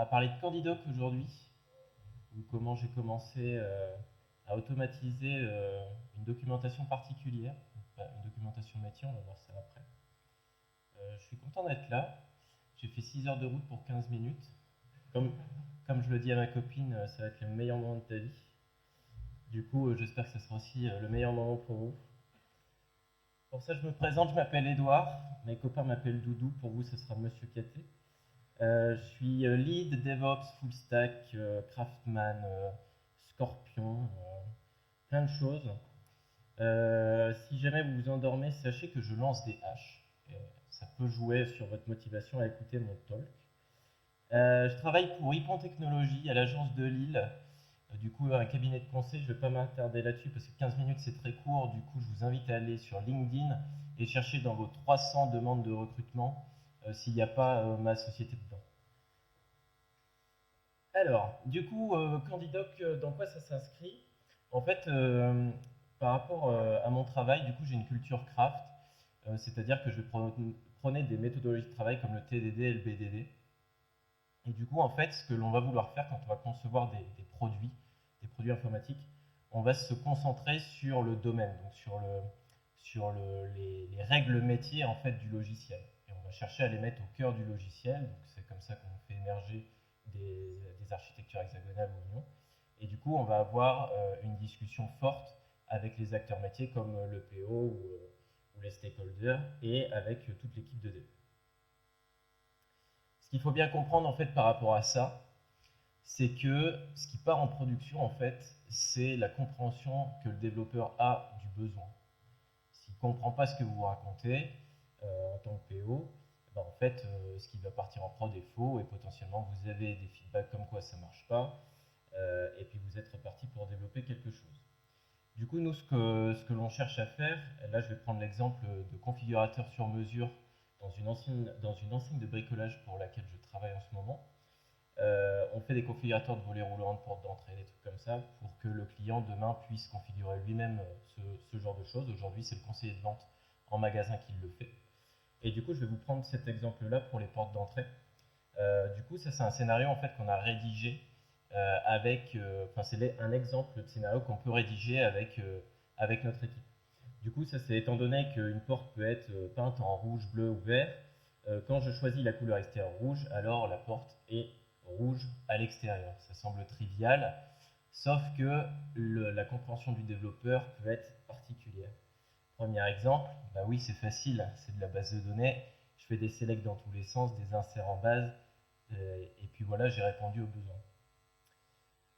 va parler de Candidoc aujourd'hui, ou comment j'ai commencé à automatiser une documentation particulière, enfin, une documentation métier, on va voir ça après. Je suis content d'être là. J'ai fait 6 heures de route pour 15 minutes. Comme, comme je le dis à ma copine, ça va être le meilleur moment de ta vie. Du coup, j'espère que ce sera aussi le meilleur moment pour vous. Pour ça, je me présente, je m'appelle Edouard. Mes copains m'appellent Doudou. Pour vous, ce sera Monsieur Katé. Je suis lead DevOps, full stack, Craftman, Scorpion, plein de choses. Si jamais vous vous endormez, sachez que je lance des haches. Ça peut jouer sur votre motivation à écouter mon talk. Je travaille pour Ypon Technologies à l'agence de Lille. Du coup, un cabinet de conseil, je ne vais pas m'attarder là-dessus parce que 15 minutes c'est très court. Du coup, je vous invite à aller sur LinkedIn et chercher dans vos 300 demandes de recrutement s'il n'y a pas ma société dedans. Alors, du coup, Candidoc, dans quoi ça s'inscrit? En fait, par rapport à mon travail, du coup, j'ai une culture craft, c'est-à-dire que je vais prôner des méthodologies de travail comme le TDD et le BDD. Et du coup, en fait, ce que l'on va vouloir faire quand on va concevoir des produits informatiques, on va se concentrer sur le domaine, donc les règles métiers en fait du logiciel. Et on va chercher à les mettre au cœur du logiciel. Donc c'est comme ça qu'on fait émerger des architectures hexagonales ou non. Et du coup, on va avoir une discussion forte avec les acteurs métiers comme le PO ou les stakeholders et avec toute l'équipe de dev. Ce qu'il faut bien comprendre en fait par rapport à ça, c'est que ce qui part en production en fait, c'est la compréhension que le développeur a du besoin. S'il ne comprend pas ce que vous racontez en tant que PO, ben en fait, ce qui va partir en prod est faux et potentiellement vous avez des feedbacks comme quoi ça ne marche pas et puis vous êtes reparti pour développer quelque chose. Du coup, nous, ce que l'on cherche à faire, là je vais prendre l'exemple de configurateur sur mesure dans une enseigne de bricolage pour laquelle je travaille en ce moment. On fait des configurateurs de volets roulants, de portes d'entrée, des trucs comme ça, pour que le client demain puisse configurer lui-même ce genre de choses. Aujourd'hui, c'est le conseiller de vente en magasin qui le fait. Et du coup, je vais vous prendre cet exemple-là pour les portes d'entrée. Du coup, ça c'est un scénario en fait qu'on a rédigé c'est un exemple de scénario qu'on peut rédiger avec notre équipe. Du coup, ça c'est étant donné qu'une porte peut être peinte en rouge, bleu ou vert. Quand je choisis la couleur extérieure rouge, alors la porte est rouge à l'extérieur. Ça semble trivial, sauf que la compréhension du développeur peut être particulière. Premier exemple, bah oui c'est facile, c'est de la base de données. Je fais des selects dans tous les sens, des inserts en base, et puis voilà, j'ai répondu aux besoins.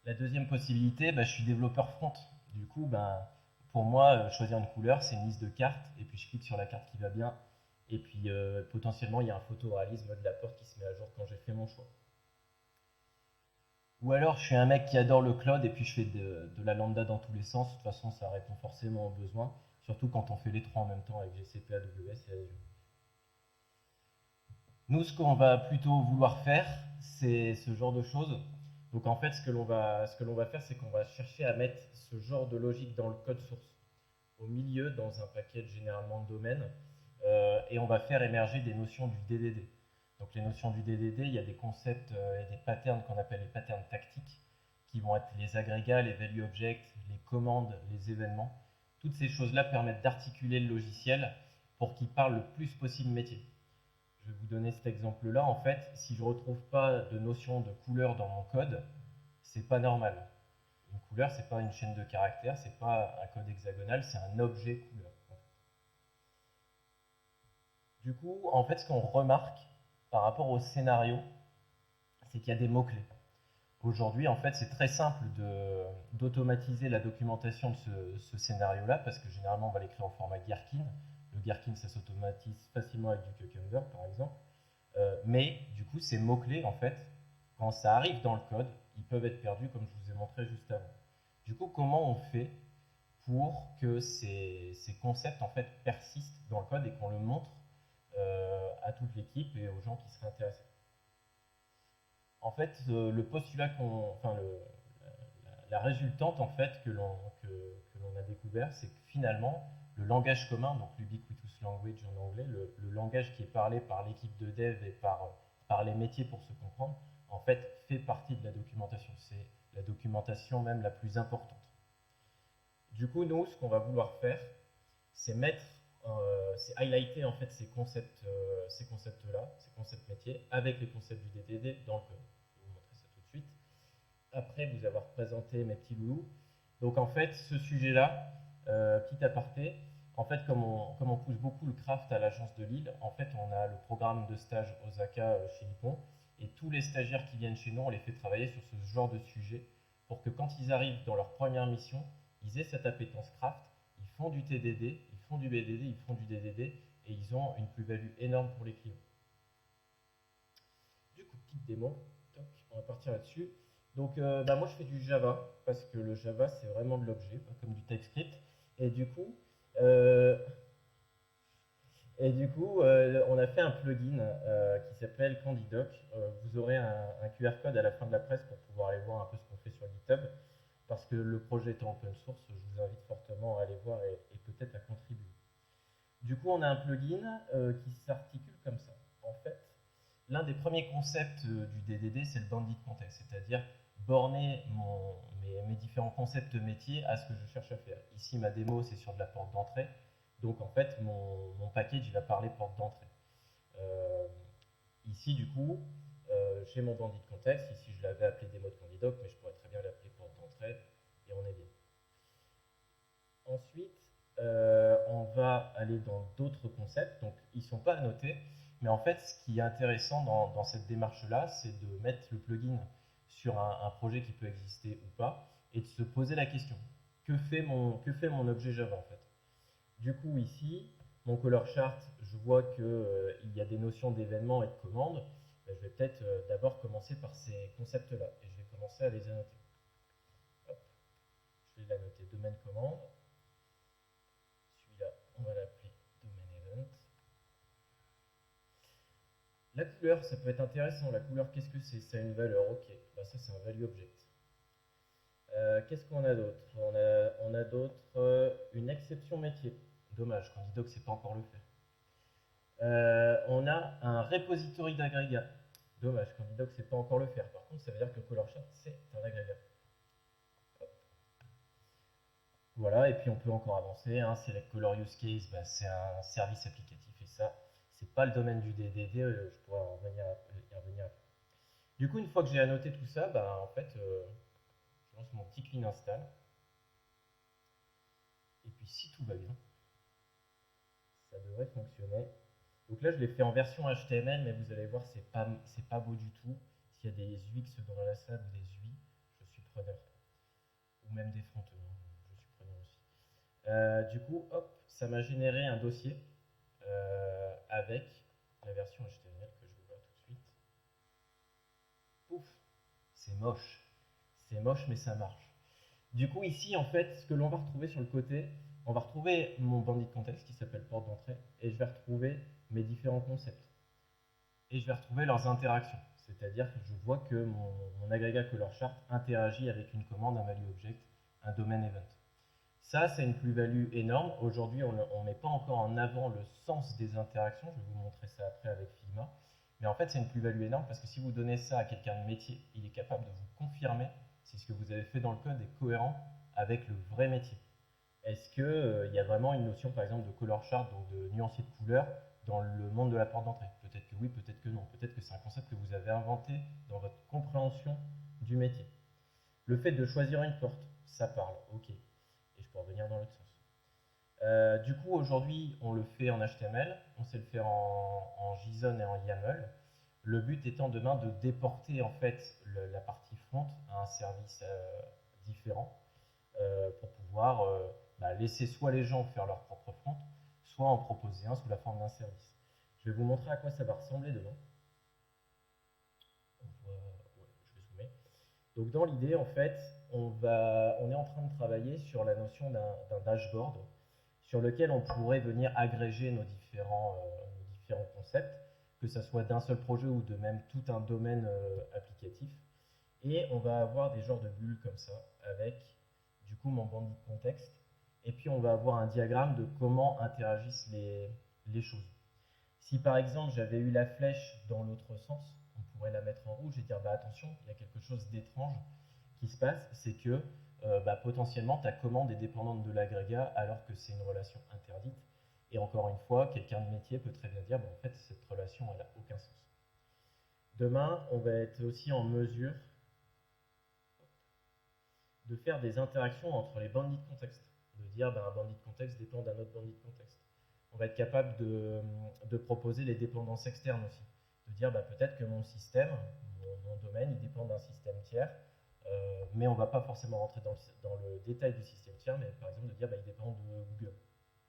La deuxième possibilité, bah, je suis développeur front. Du coup, bah, pour moi, choisir une couleur, c'est une liste de cartes, et puis je clique sur la carte qui va bien, et puis potentiellement, il y a un photoréalisme de la porte qui se met à jour quand j'ai fait mon choix. Ou alors, je suis un mec qui adore le cloud, et puis je fais de la lambda dans tous les sens. De toute façon, ça répond forcément aux besoins, surtout quand on fait les trois en même temps avec GCP, AWS et Azure. Nous, ce qu'on va plutôt vouloir faire, c'est ce genre de choses. Donc en fait, ce que l'on va faire, c'est qu'on va chercher à mettre ce genre de logique dans le code source, au milieu, dans un package généralement de domaine, et on va faire émerger des notions du DDD. Donc les notions du DDD, il y a des concepts et des patterns qu'on appelle les patterns tactiques, qui vont être les agrégats, les value objects, les commandes, les événements. Toutes ces choses-là permettent d'articuler le logiciel pour qu'il parle le plus possible métier. Je vais vous donner cet exemple-là. En fait, si je ne retrouve pas de notion de couleur dans mon code, c'est pas normal. Une couleur, c'est pas une chaîne de caractères, c'est pas un code hexagonal, c'est un objet couleur. Du coup, en fait, ce qu'on remarque par rapport au scénario, c'est qu'il y a des mots-clés. Aujourd'hui, en fait, c'est très simple d'automatiser la documentation de ce scénario-là, parce que généralement, on va l'écrire au format Gherkin. Le Gherkin, ça s'automatise facilement avec du Cucumber, par exemple. Mais du coup, ces mots-clés, en fait, quand ça arrive dans le code, ils peuvent être perdus, comme je vous ai montré juste avant. Du coup, comment on fait pour que ces concepts, en fait, persistent dans le code et qu'on le montre à toute l'équipe et aux gens qui seraient intéressés? En fait, le postulat la résultante en fait que l'on a découvert, c'est que finalement, le langage commun, donc l'ubiquitous language en anglais, le langage qui est parlé par l'équipe de dev et par par les métiers pour se comprendre, en fait, fait partie de la documentation. C'est la documentation même la plus importante. Du coup, nous, ce qu'on va vouloir faire, c'est c'est highlighter en fait ces concepts-là, ces concepts métiers, avec les concepts du DDD dans le code. Je vais vous montrer ça tout de suite. Après vous avoir présenté mes petits loulous. Donc en fait, ce sujet-là, petit aparté, en fait, comme on pousse beaucoup le craft à l'agence de Lille, en fait, on a le programme de stage Osaka chez Nippon, et tous les stagiaires qui viennent chez nous, on les fait travailler sur ce genre de sujet, pour que quand ils arrivent dans leur première mission, ils aient cette appétence craft, ils font du TDD, ils font du BDD, ils font du DDD, et ils ont une plus-value énorme pour les clients. Du coup, petite démo, toc, on va partir là-dessus. Donc moi je fais du Java, parce que le Java c'est vraiment de l'objet, pas comme du TypeScript. Et du coup, euh, on a fait un plugin qui s'appelle CandyDoc. Vous aurez un QR code à la fin de la presse pour pouvoir aller voir un peu ce qu'on fait sur GitHub. Parce que le projet étant open source, je vous invite fortement à aller voir et peut-être à contribuer. Du coup, on a un plugin qui s'articule comme ça. En fait, l'un des premiers concepts du DDD, c'est le bandit context, c'est-à-dire borner mes différents concepts métiers à ce que je cherche à faire. Ici, ma démo, c'est sur de la porte d'entrée. Donc, en fait, mon package, il va parler porte d'entrée. Ici, du coup, j'ai mon bandit contexte. Ici, je l'avais appelé démo de candidoc, mais je pourrais très bien l'appeler porte d'entrée, et on est bien. Ensuite, on va aller dans d'autres concepts. Donc, ils ne sont pas notés, mais en fait, ce qui est intéressant dans cette démarche-là, c'est de mettre le plugin sur un projet qui peut exister ou pas, et de se poser la question, que fait mon objet Java en fait? Du coup, ici, mon color chart, je vois qu'il y a des notions d'événements et de commandes. Ben, je vais peut-être d'abord commencer par ces concepts-là, et je vais commencer à les annoter. Hop. Je vais l'annoter domaine commande. Celui-là, on va l'appeler domain event. La couleur, ça peut être intéressant. La couleur, qu'est-ce que c'est? Ça a une valeur, ok. Bah, ça, c'est un value object. Qu'est-ce qu'on a d'autre? On a d'autres une exception métier. Dommage, Candidoc ne sait pas encore le faire. On a un repository d'agrégat. Dommage, Candidoc ne sait pas encore le faire. Par contre, ça veut dire que color chart, c'est un agrégat. Hop. Voilà, et puis on peut encore avancer. Hein. Select color use case, bah, c'est un service applicatif, et ça, c'est pas le domaine du DDD. Je pourrais y revenir après. Du coup, une fois que j'ai annoté tout ça, bah, en fait, je lance mon petit clean install. Et puis si tout va bien, ça devrait fonctionner. Donc là, je l'ai fait en version HTML, mais vous allez voir, c'est pas beau du tout. S'il y a des UX dans la salle ou des UI, je suis preneur. Ou même des fronteux, hein, je suis preneur aussi. Du coup, hop, ça m'a généré un dossier avec la version HTML que je vous vois tout de suite. Pouf, c'est moche. C'est moche, mais ça marche. Du coup, ici, en fait, ce que l'on va retrouver sur le côté, on va retrouver mon bandit de contexte qui s'appelle porte d'entrée, et je vais retrouver mes différents concepts. Et je vais retrouver leurs interactions. C'est-à-dire que je vois que mon agrégat color chart interagit avec une commande, un value object, un domain event. Ça, c'est une plus-value énorme. Aujourd'hui, on ne met pas encore en avant le sens des interactions. Je vais vous montrer ça après avec Figma. Mais en fait, c'est une plus-value énorme parce que si vous donnez ça à quelqu'un de métier, il est capable de vous confirmer si ce que vous avez fait dans le code est cohérent avec le vrai métier. Est-ce qu'il y a vraiment une notion, par exemple, de color chart, donc de nuancier de couleur, dans le monde de la porte d'entrée? Peut-être que oui, peut-être que non. Peut-être que c'est un concept que vous avez inventé dans votre compréhension du métier. Le fait de choisir une porte, ça parle, ok. Et je peux revenir dans l'autre sens. Du coup, aujourd'hui, on le fait en HTML, on sait le faire en JSON et en YAML. Le but étant demain de déporter en fait la partie front à un service différent pour pouvoir laisser soit les gens faire leur propre front, soit en proposer un sous la forme d'un service. Je vais vous montrer à quoi ça va ressembler demain. Je vais zoomer. Donc dans l'idée, en fait, on est en train de travailler sur la notion d'un dashboard sur lequel on pourrait venir agréger nos différents concepts, que ce soit d'un seul projet ou de même tout un domaine applicatif. Et on va avoir des genres de bulles comme ça, avec du coup mon bandit de contexte. Et puis on va avoir un diagramme de comment interagissent les choses. Si par exemple j'avais eu la flèche dans l'autre sens, pourrais la mettre en rouge et dire bah, attention, il y a quelque chose d'étrange qui se passe, c'est que potentiellement ta commande est dépendante de l'agrégat alors que c'est une relation interdite. Et encore une fois, quelqu'un de métier peut très bien dire bah, en fait, cette relation, elle n'a aucun sens. Demain, on va être aussi en mesure de faire des interactions entre les bandits de contexte. De dire ben, un bandit de contexte dépend d'un autre bandit de contexte. On va être capable de proposer les dépendances externes aussi. De dire ben, peut-être que mon système, mon domaine, il dépend d'un système tiers, mais on ne va pas forcément rentrer dans le détail du système tiers, mais par exemple de dire ben, il dépend de Google.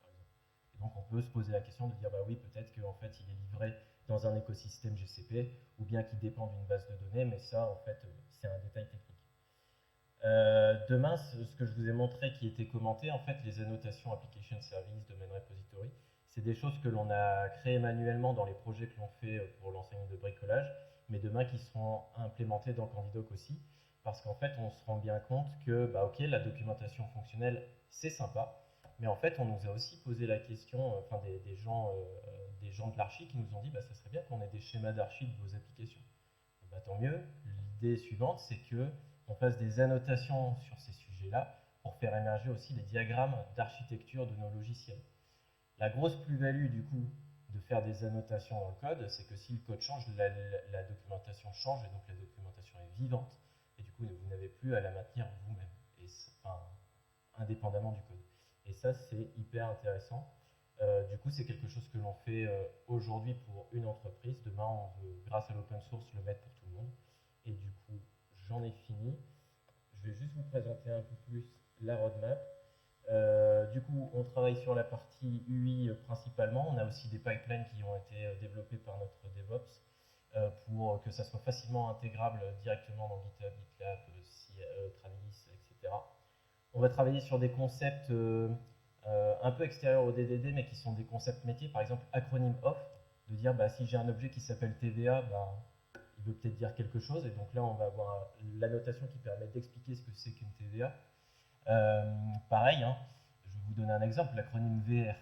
Par exemple. Et donc on peut se poser la question de dire bah oui, peut-être qu'en fait il est livré dans un écosystème GCP, ou bien qu'il dépend d'une base de données, mais ça en fait c'est un détail technique. Demain, ce que je vous ai montré qui était commenté, en fait, les annotations application service, domaine repository, c'est des choses que l'on a créées manuellement dans les projets que l'on fait pour l'enseignement de bricolage, mais demain qui seront implémentées dans Candidoc aussi, parce qu'en fait, on se rend bien compte que, bah, ok, la documentation fonctionnelle, c'est sympa, mais en fait, on nous a aussi posé la question, enfin, des gens de l'archi qui nous ont dit, bah, ça serait bien qu'on ait des schémas d'archi de vos applications. Bah, tant mieux. L'idée suivante, c'est que on fasse des annotations sur ces sujets-là pour faire émerger aussi les diagrammes d'architecture de nos logiciels. La grosse plus-value du coup de faire des annotations dans le code, c'est que si le code change, la documentation change et donc la documentation est vivante et du coup vous n'avez plus à la maintenir vous-même, enfin, indépendamment du code. Et ça c'est hyper intéressant. Du coup c'est quelque chose que l'on fait aujourd'hui pour une entreprise. Demain on veut, grâce à l'open source, le mettre pour tout le monde. Et du coup j'en ai fini. Je vais juste vous présenter un peu plus la roadmap. Du coup, on travaille sur la partie UI principalement. On a aussi des pipelines qui ont été développés par notre DevOps pour que ça soit facilement intégrable directement dans GitHub, GitLab, Travis, etc. On va travailler sur des concepts un peu extérieurs au DDD, mais qui sont des concepts métiers. Par exemple, acronyme off, de dire bah, si j'ai un objet qui s'appelle TVA, bah, il veut peut-être dire quelque chose. Et donc là, on va avoir l'annotation qui permet d'expliquer ce que c'est qu'une TVA. Pareil, hein, je vais vous donner un exemple, l'acronyme VR.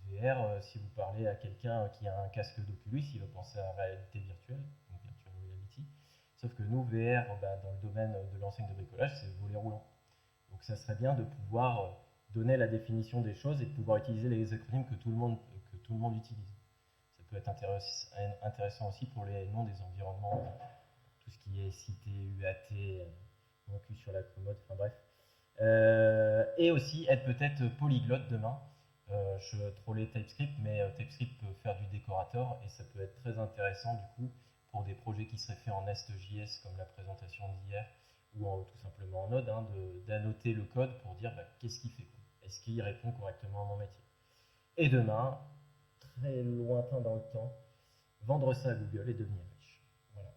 VR, si vous parlez à quelqu'un qui a un casque d'Oculus, il va penser à réalité virtuelle, donc virtual reality. Sauf que nous, VR, bah, dans le domaine de l'enseigne de bricolage, c'est volet roulant. Donc ça serait bien de pouvoir donner la définition des choses et de pouvoir utiliser les acronymes que tout le monde utilise. Ça peut être intéressant aussi pour les noms des environnements, tout ce qui est cité, UAT, mon cul sur la commode, enfin bref. Et aussi être peut-être polyglotte demain. Je trollais TypeScript, mais TypeScript peut faire du décorateur et ça peut être très intéressant du coup pour des projets qui seraient faits en Nest.js comme la présentation d'hier ou tout simplement en Node, hein, d'annoter le code pour dire bah, qu'est-ce qu'il fait, est-ce qu'il répond correctement à mon métier. Et demain, très lointain dans le temps, vendre ça à Google et devenir riche. Voilà.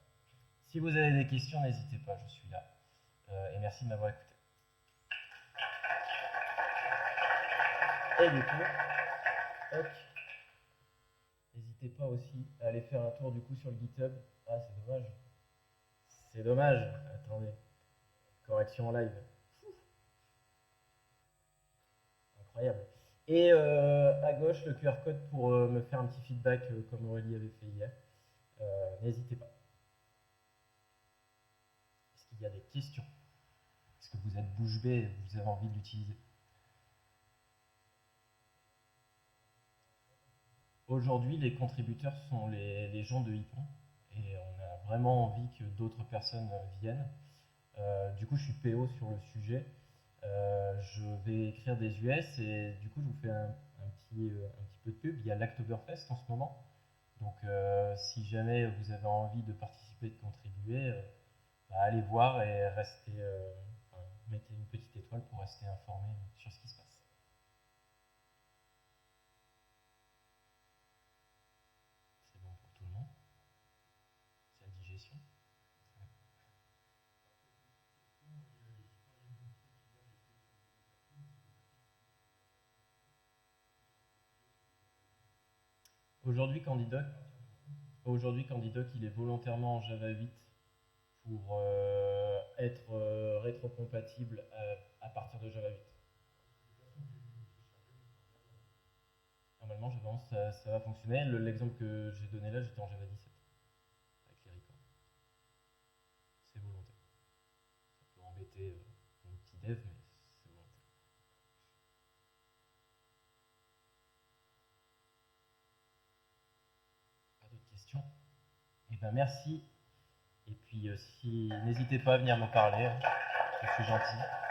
Si vous avez des questions, n'hésitez pas, je suis là. Et merci de m'avoir écouté. Et du coup, hop, n'hésitez pas aussi à aller faire un tour du coup sur le GitHub. Ah, c'est dommage. C'est dommage. Attendez. Correction en live. Incroyable. Et à gauche, le QR code pour me faire un petit feedback comme Aurélie avait fait hier. N'hésitez pas. Est-ce qu'il y a des questions? Est-ce que vous êtes bouche bée et vous avez envie de l'utiliser? Aujourd'hui, les contributeurs sont les gens de Hippon et on a vraiment envie que d'autres personnes viennent. Du coup, je suis PO sur le sujet. Je vais écrire des US et du coup, je vous fais un petit peu de pub. Il y a l'Octoberfest en ce moment. Donc, si jamais vous avez envie de participer, de contribuer, bah, allez voir et restez, enfin, mettez une petite étoile pour rester informé sur ce qui se passe. C'est bon pour tout le monde. C'est la digestion. Aujourd'hui, Candidoc, il est volontairement en Java 8 pour être rétrocompatible à partir de Java 8. Normalement, je pense que ça va fonctionner. L'exemple que j'ai donné là, j'étais en Java 17 avec les records. côté petit dev, mais c'est bon. Pas d'autres questions? Eh ben merci. Et puis, n'hésitez pas à venir me parler, je suis gentil.